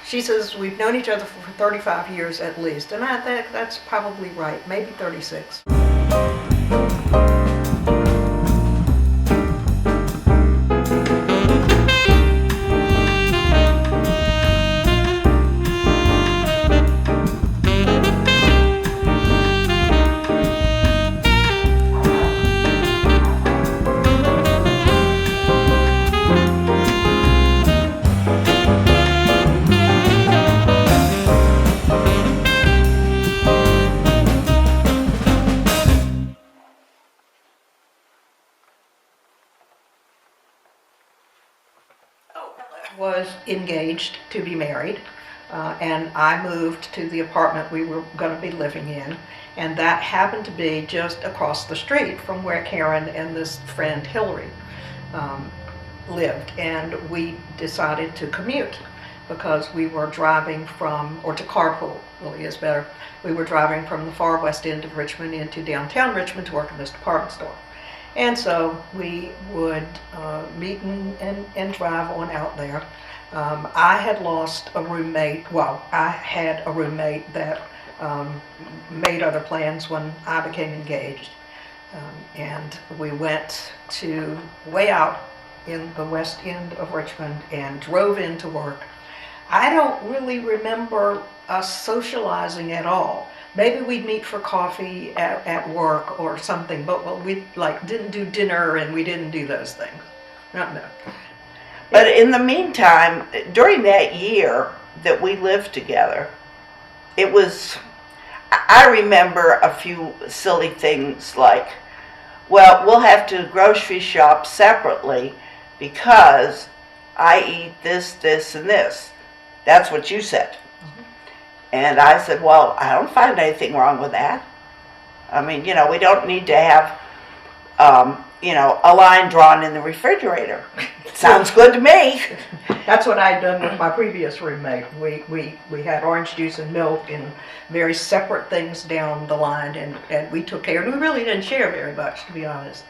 She says we've known each other for 35 years at least, and I think that's probably right, maybe 36. Was engaged to be married, and I moved to the apartment we were going to be living in, and that happened to be just across the street from where Karen and this friend Hillary lived, and we decided to commute because we were driving from, or to carpool really is better, we were driving from the far west end of Richmond into downtown Richmond to work in this department store. And so we would meet and drive on out there. I had lost a roommate, well, I had a roommate that made other plans when I became engaged. And we went to way out in the west end of Richmond and drove into work. I don't really remember us socializing at all. Maybe we'd meet for coffee at work or something, but we didn't do dinner and we didn't do those things. No. But in the meantime, during that year that we lived together, I remember a few silly things like, well, we'll have to grocery shop separately because I eat this, and this. That's what you said. And I said, well, I don't find anything wrong with that. I mean, we don't need to have, a line drawn in the refrigerator. Sounds good to me. That's what I'd done with my previous roommate. We had orange juice and milk and very separate things down the line, and we took care. And we really didn't share very much, to be honest.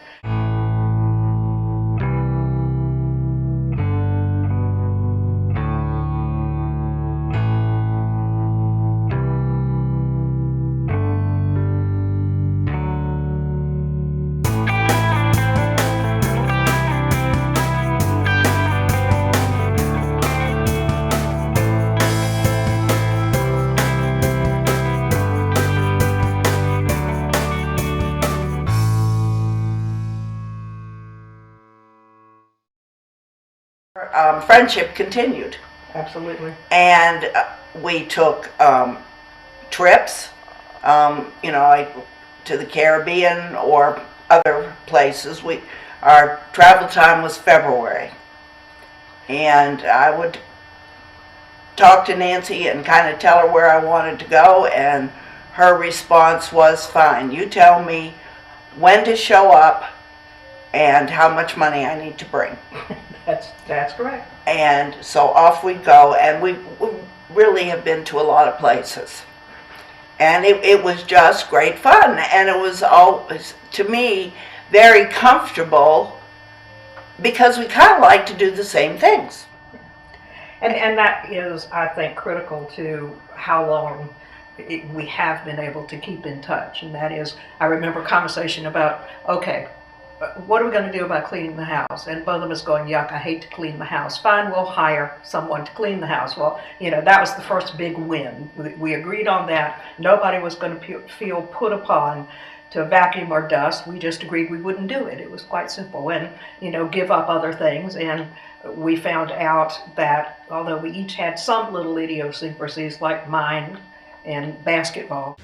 Friendship continued. Absolutely. And we took trips, to the Caribbean or other places. Our travel time was February. And I would talk to Nancy and kind of tell her where I wanted to go, and her response was, fine, you tell me when to show up and how much money I need to bring. That's correct. And so off we go, and we really have been to a lot of places. And it was just great fun, and it was always, to me, very comfortable because we kind of like to do the same things. And that is, I think, critical to how long we have been able to keep in touch. And that is, I remember a conversation about, okay, what are we going to do about cleaning the house? And both of us going, yuck, I hate to clean the house. Fine, we'll hire someone to clean the house. Well, that was the first big win. We agreed on that. Nobody was going to feel put upon to vacuum or dust. We just agreed we wouldn't do it. It was quite simple. And, give up other things. And we found out that although we each had some little idiosyncrasies like mine and basketball,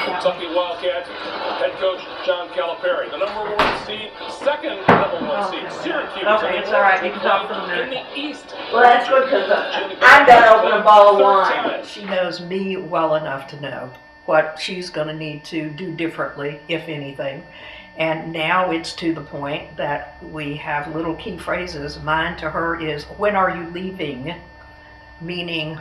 Kentucky Wildcats head coach John Calipari, the number one seed, second number one seed, Syracuse. Okay, it's all right. You can talk for a minute. In the East. Well, that's good because I'm going to open a bottle of wine. She knows me well enough to know what she's going to need to do differently, if anything. And now it's to the point that we have little key phrases. Mine to her is, when are you leaving? Meaning,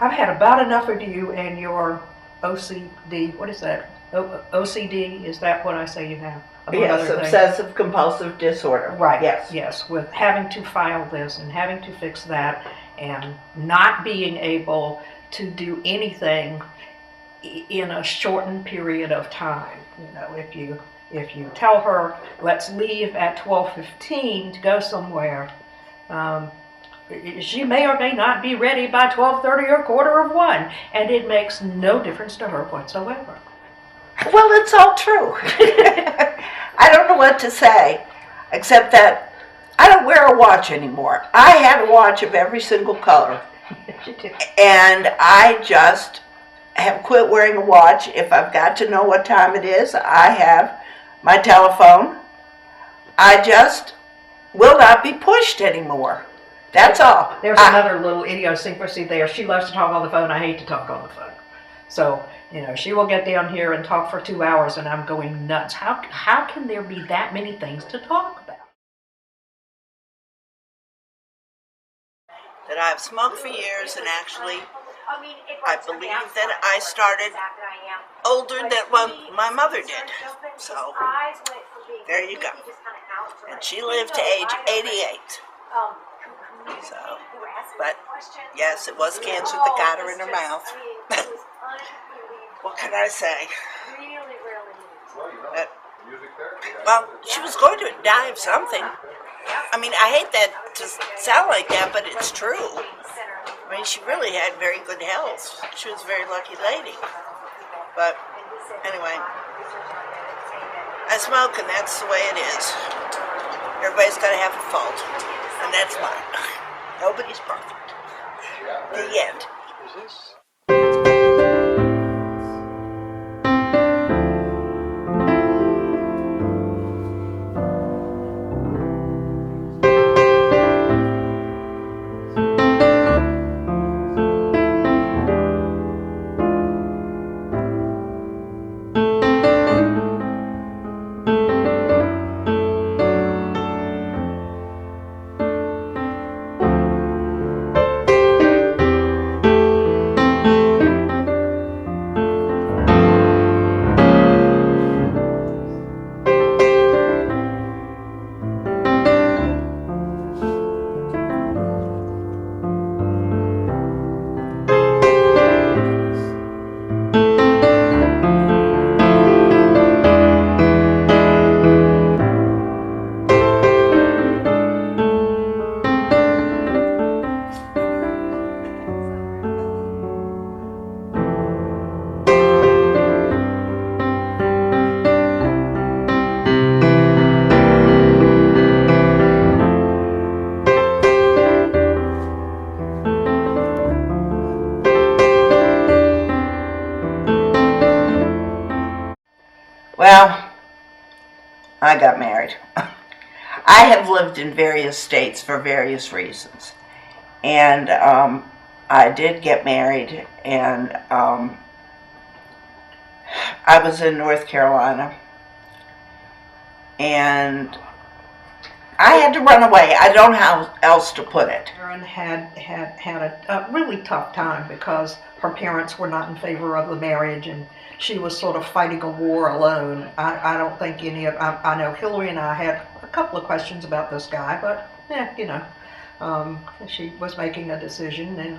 I've had about enough of you and your OCD. What is that? OCD? Is that what I say you have? among Yes, other things. obsessive compulsive disorder. Right. Yes. Yes, with having to file this and having to fix that and not being able to do anything in a shortened period of time. If you tell her, let's leave at 12:15 to go somewhere, she may or may not be ready by 12:30 or 1:15, and it makes no difference to her whatsoever. Well, it's all true. I don't know what to say, except that I don't wear a watch anymore. I had a watch of every single color, and I just have quit wearing a watch. If I've got to know what time it is, I have my telephone. I just will not be pushed anymore. That's all. There's another little idiosyncrasy there. She loves to talk on the phone. I hate to talk on the phone. So, she will get down here and talk for 2 hours, and I'm going nuts. How can there be that many things to talk about? That I've smoked for years, and actually, I believe that I started older than my mother did. So, there you go. And she lived to age 88. So, but yes, it was cancer that got her in her mouth. What can I say? Well, she was going to die of something. I mean, I hate that to sound like that, but it's true. I mean, she really had very good health. She was a very lucky lady. But anyway, I smoke, and that's the way it is. Everybody's got to have a fault, and that's mine. Nobody's perfect. The end. Well, I got married. I have lived in various states for various reasons. And I did get married, and I was in North Carolina. And I had to run away. I don't know how else to put it. Erin had a really tough time because her parents were not in favor of the marriage, and she was sort of fighting a war alone. I don't think I know Hillary and I had a couple of questions about this guy, but she was making a decision, and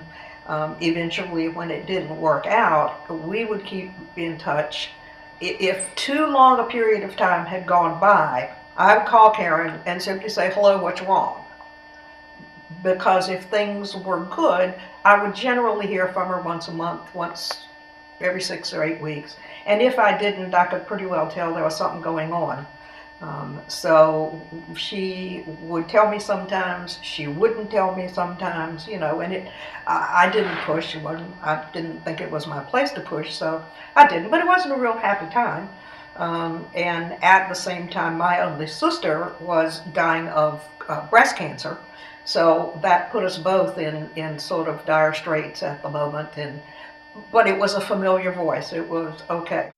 eventually when it didn't work out, we would keep in touch. If too long a period of time had gone by, I would call Karen and simply say, hello, what's wrong? Because if things were good, I would generally hear from her once a month, once every 6 or 8 weeks. And if I didn't, I could pretty well tell there was something going on. So she would tell me sometimes, she wouldn't tell me sometimes, and I didn't push. I didn't think it was my place to push, so I didn't. But it wasn't a real happy time. And at the same time, my only sister was dying of breast cancer. So that put us both in sort of dire straits at the moment. But it was a familiar voice. It was okay.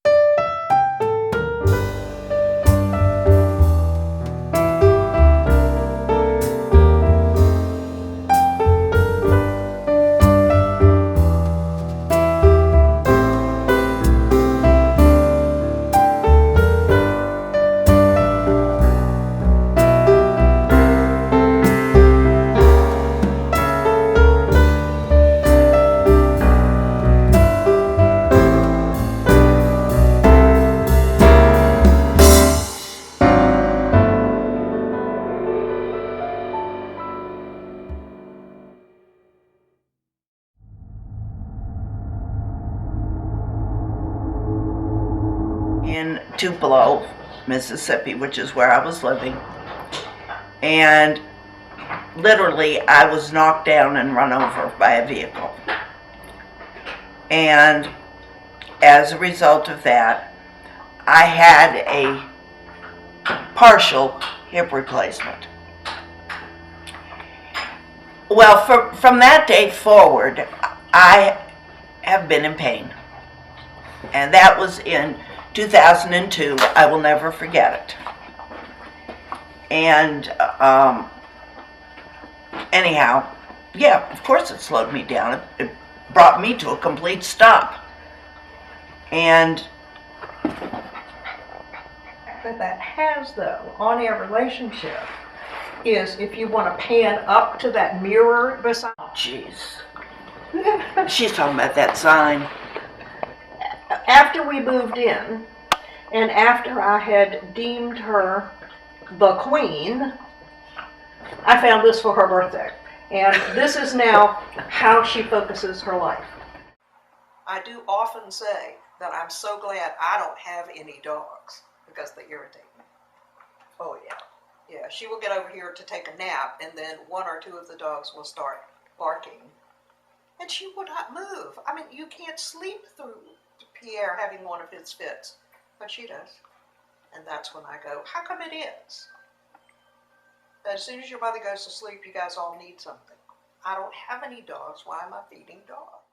Tupelo, Mississippi, which is where I was living. And literally, I was knocked down and run over by a vehicle. And as a result of that, I had a partial hip replacement. Well, from that day forward, I have been in pain. And that was in 2002. I will never forget it. And anyhow, yeah, of course it slowed me down. It brought me to a complete stop. And that has, though, on your relationship is if you want to pan up to that mirror beside. jeez. She's talking about that sign. After we moved in, and after I had deemed her the queen, I found this for her birthday. And this is now how she focuses her life. I do often say that I'm so glad I don't have any dogs because they irritate me. Oh yeah. Yeah, she will get over here to take a nap and then one or two of the dogs will start barking. And she will not move. I mean, you can't sleep through Pierre having one of his fits, but she does. And that's when I go, how come it is? As soon as your mother goes to sleep, you guys all need something. I don't have any dogs. Why am I feeding dogs?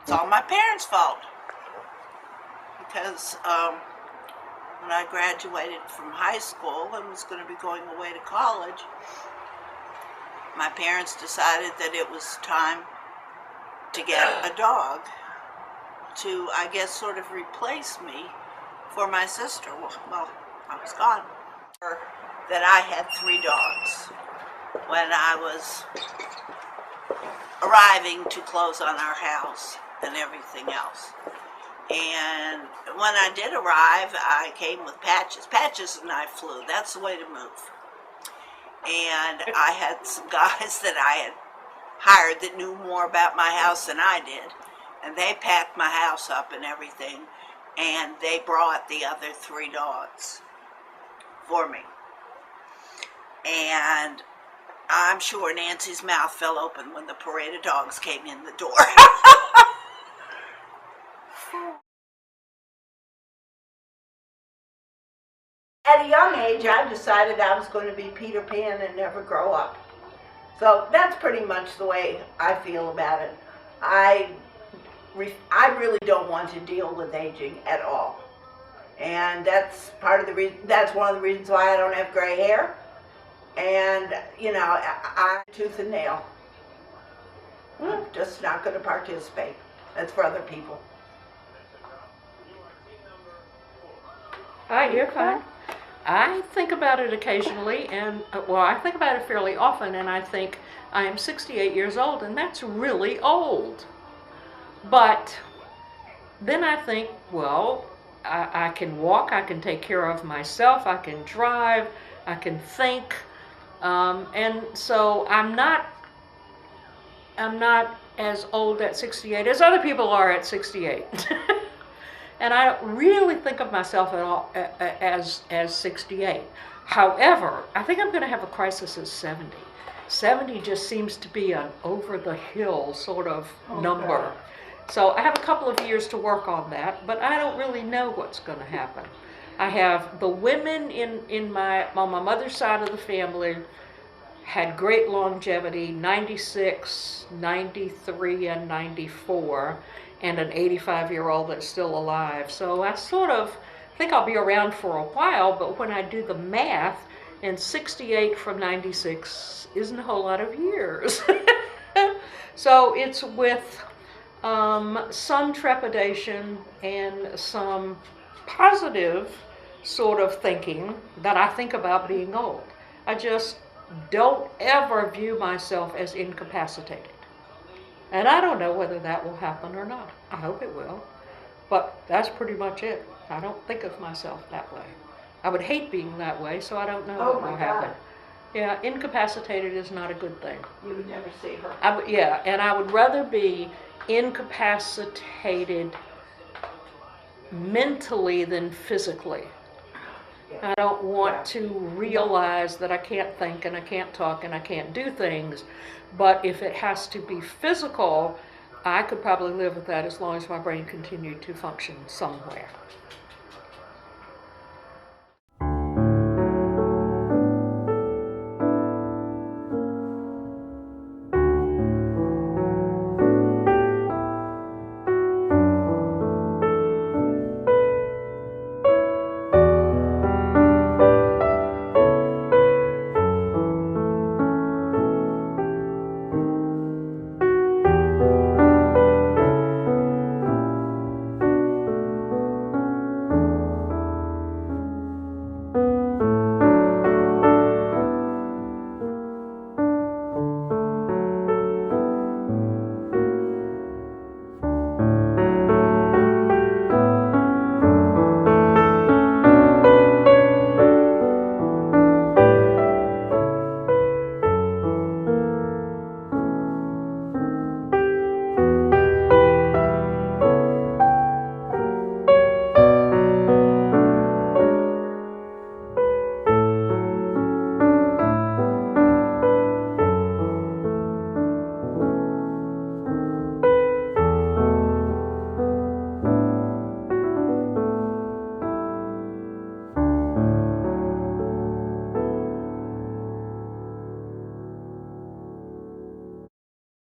It's all my parents' fault. Because when I graduated from high school and was going to be going away to college, my parents decided that it was time to get a dog to, I guess, sort of replace me for my sister. Well, I was gone. That I had 3 dogs when I was arriving to close on our house and everything else. And when I did arrive, I came with Patches. Patches and I flew. That's the way to move. And I had some guys that I had hired that knew more about my house than I did. And they packed my house up and everything. And they brought the other 3 dogs for me. And I'm sure Nancy's mouth fell open when the parade of dogs came in the door. At a young age, I decided I was going to be Peter Pan and never grow up. So that's pretty much the way I feel about it. I really don't want to deal with aging at all. And that's part of the reason, that's one of the reasons why I don't have gray hair. And, you know, I tooth and nail. I'm just not going to participate. That's for other people. Hi, you're fine. I think about it occasionally, and I think about it fairly often, and I think I am 68 years old, and that's really old. But then I think, well, I can walk, I can take care of myself, I can drive, I can think, and so I'm not as old at 68 as other people are at 68. And I don't really think of myself at all as 68. However, I think I'm going to have a crisis at 70. 70 just seems to be an over-the-hill sort of number. God. So I have a couple of years to work on that, but I don't really know what's going to happen. I have the women on my mother's side of the family had great longevity, 96, 93, and 94, and an 85-year-old that's still alive. So I sort of think I'll be around for a while, but when I do the math, and 68 from 96 isn't a whole lot of years. So it's with some trepidation and some positive sort of thinking that I think about being old. I just don't ever view myself as incapacitated. And I don't know whether that will happen or not. I hope it will. But that's pretty much it. I don't think of myself that way. I would hate being that way, so I don't know Oh what my will God. happen. Yeah, incapacitated is not a good thing. You would never see her. Yeah, and I would rather be incapacitated mentally than physically. I don't want to realize that I can't think and I can't talk and I can't do things, but if it has to be physical, I could probably live with that as long as my brain continued to function somewhere.